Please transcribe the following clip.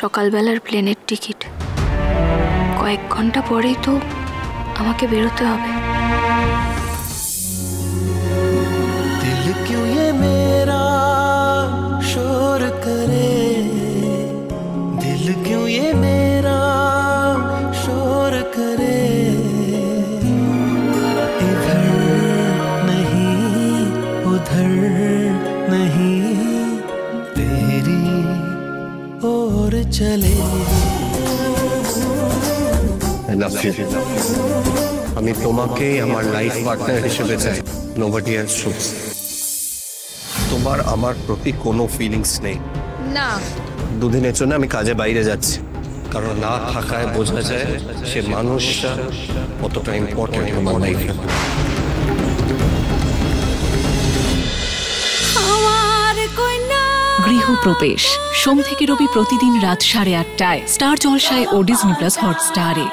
সকালবেলার প্লেনের টিকিট। কয়েক ঘন্টা পরেই তো আমাকে বেরোতে হবে। दिल क्यों ये मेरा शोर करे, दिल क्यों ये मेरा शोर करे, इधर नहीं उधर नहीं तेरी ओर चले। আমি তোমাকে আমার লাইফ পার্টনার হিসেবে চাই, নোবডি এলস শুড। তোমার আমার প্রতি কোনো ফিলিংস নেই? না, দুদিনের জন্য আমি কাজে বাইরে যাচ্ছি, কারণ না থাকায় বোঝা যায় সে মানুষটা কতটা ইম্পর্টেন্ট আমার লাইফে। গৃহপ্রবেশ সোম থেকে রবি প্রতিদিন রাত 8:30টায় স্টার জলসায় ও ডিজনি প্লাস হটস্টারে।